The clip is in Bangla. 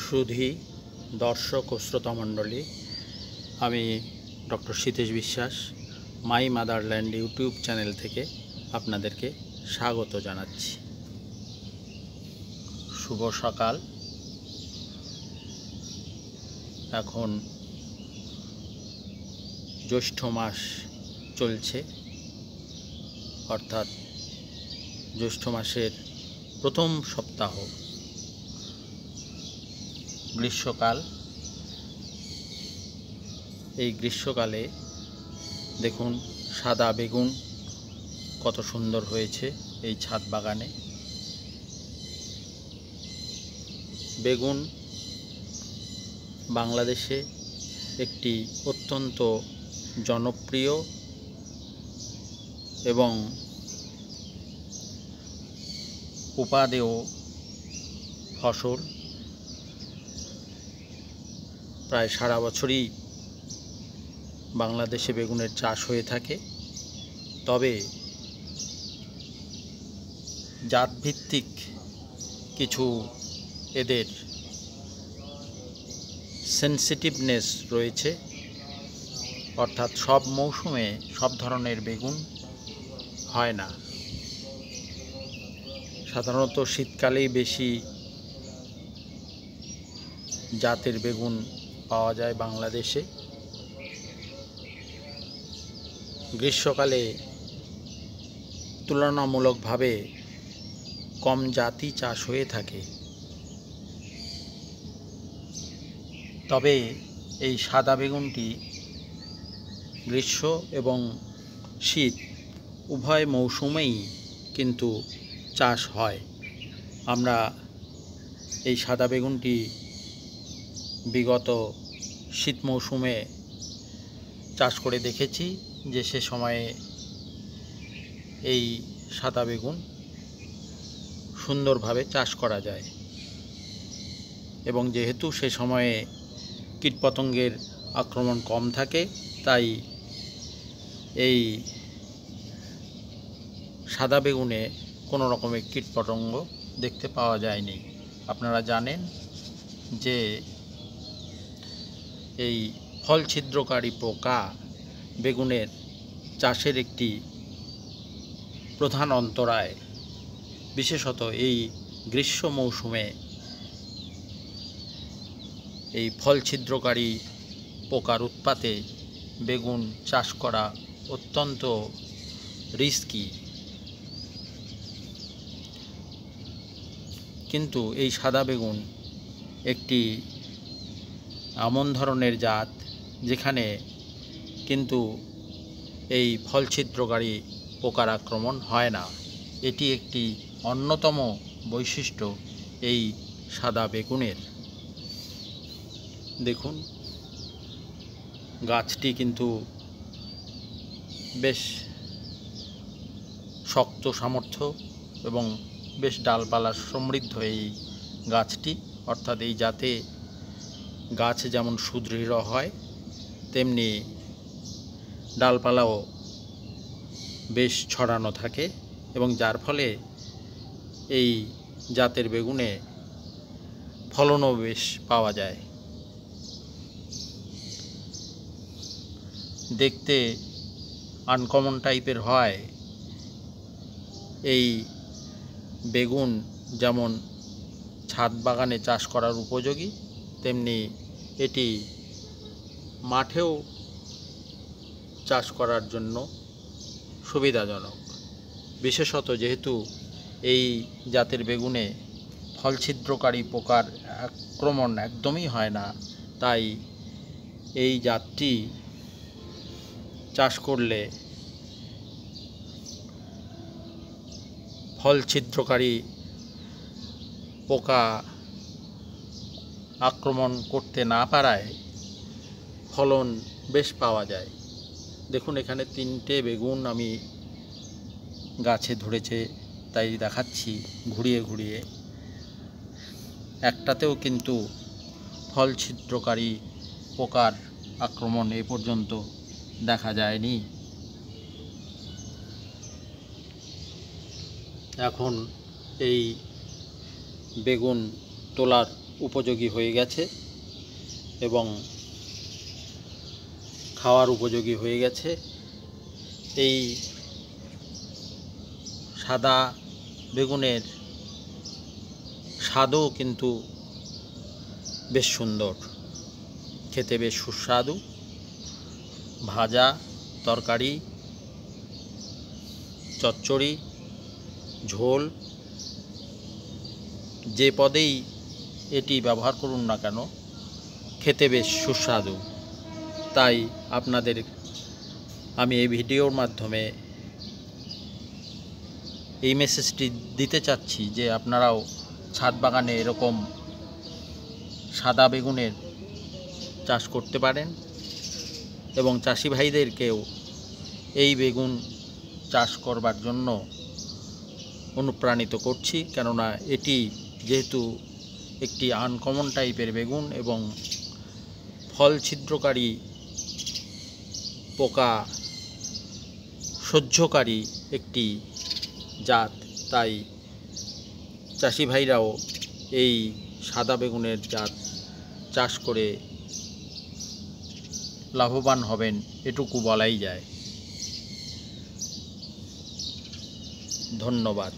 সুধী দর্শক ও শ্রোতামণ্ডলী, আমি ডক্টর সীতেশ বিশ্বাস মাই মাদারল্যান্ড ইউটিউব চ্যানেল থেকে আপনাদেরকে স্বাগত জানাচ্ছি। শুভ সকাল। এখন জ্যৈষ্ঠ মাস চলছে, অর্থাৎ জ্যৈষ্ঠ মাসের প্রথম সপ্তাহ। গ্রীষ্মকাল। এই গ্রীষ্মকালে দেখুন সাদা বেগুন কত সুন্দর হয়েছে এই ছাদ বাগানে। বেগুন বাংলাদেশে একটি অত্যন্ত জনপ্রিয় এবং উপাদেয় ফসল। প্রায় সারা বছরই বাংলাদেশে বেগুনের চাষ হয়ে থাকে, তবে জাতভিত্তিক কিছু এদের সেন্সিটিভনেস রয়েছে, অর্থাৎ সব মৌসুমে সব ধরনের বেগুন হয় না। সাধারণত শীতকালেই বেশি জাতের বেগুন পাওয়া যায় বাংলাদেশে। গ্রীষ্মকালে তুলনামূলকভাবে কম জাতি চাষ হয়ে থাকে, তবে এই সাদা বেগুনটি গ্রীষ্ম এবং শীত উভয় মৌসুমেই কিন্তু চাষ হয়। আমরা এই সাদা বেগুনটি বিগত শীত মৌসুমে চাষ করে দেখেছি যে সে সময়ে এই সাদা বেগুন সুন্দরভাবে চাষ করা যায়, এবং যেহেতু সে সময়ে কীটপতঙ্গের আক্রমণ কম থাকে, তাই এই সাদা বেগুনে কোনো রকমের কীটপতঙ্গ দেখতে পাওয়া যায়নি। আপনারা জানেন যে এই ফল ছিদ্রকারী পোকা বেগুনের চাষের একটি প্রধান অন্তরায়। বিশেষত এই গ্রীষ্ম মৌসুমে এই ফল ছিদ্রকারী পোকার উৎপাতে বেগুন চাষ করা অত্যন্ত রিস্কি। কিন্তু এই সাদা বেগুন একটি এমন ধরনের জাত যেখানে কিন্তু এই ফল ছিদ্রকারী পোকার আক্রমণ হয় না। এটি একটি অন্যতম বৈশিষ্ট্য এই সাদা বেগুনের। দেখুন গাছটি কিন্তু বেশ শক্ত সামর্থ্য এবং বেশ ডালপালা সমৃদ্ধ এই গাছটি, অর্থাৎ এই জাতে গাছ যেমন সুদৃঢ় হয় তেমনি ডালপালাও বেশ ছড়ানো থাকে, এবং যার ফলে এই জাতের বেগুনে ফলনও বেশ পাওয়া যায়। দেখতে আনকমন টাইপের হয় এই বেগুন, যেমন ছাদ বাগানে চাষ করার উপযোগী, তেমনি এটি মাঠেও চাষ করার জন্য সুবিধাজনক। বিশেষত যেহেতু এই জাতের বেগুনে ফল ছিদ্রকারী পোকার আক্রমণ একদমই হয় না, তাই এই জাতটি চাষ করলে ফল ছিদ্রকারী পোকা আক্রমণ করতে না পারায় ফলন বেশ পাওয়া যায়। দেখুন এখানে 3টে বেগুন আমি গাছে ধরেছে, তাই দেখাচ্ছি ঘুরিয়ে ঘুরিয়ে। একটাতেও কিন্তু ফল ছিদ্রকারী পোকার আক্রমণ এ পর্যন্ত দেখা যায়নি। এখন এই বেগুন তোলার উপযোগী হয়ে গেছে এবং খাওয়ার উপযোগী হয়ে গেছে। এই সাদা বেগুনের স্বাদও কিন্তু বেশ সুন্দর, খেতে বেশ সুস্বাদু। ভাজা, তরকারি, চচ্চড়ি, ঝোল, যে পদেই এটি ব্যবহার করুন না কেন খেতে বেশ সুস্বাদু। তাই আপনাদের আমি এই ভিডিওর মাধ্যমে এই মেসেজটি দিতে চাচ্ছি যে আপনারাও ছাদ বাগানে এরকম সাদা বেগুনের চাষ করতে পারেন এবং চাষি ভাইদেরকেও এই বেগুন চাষ করবার জন্য অনুপ্রাণিত করছি। কেননা এটি যেহেতু একটি আনকমন টাইপের বেগুন এবং ফল ছিদ্রকারী পোকা সহ্যকারী একটি জাত, তাই চাষি ভাইরাও এই সাদা বেগুনের জাত চাষ করে লাভবান হবেন, এটুকু বলাই যায়। ধন্যবাদ।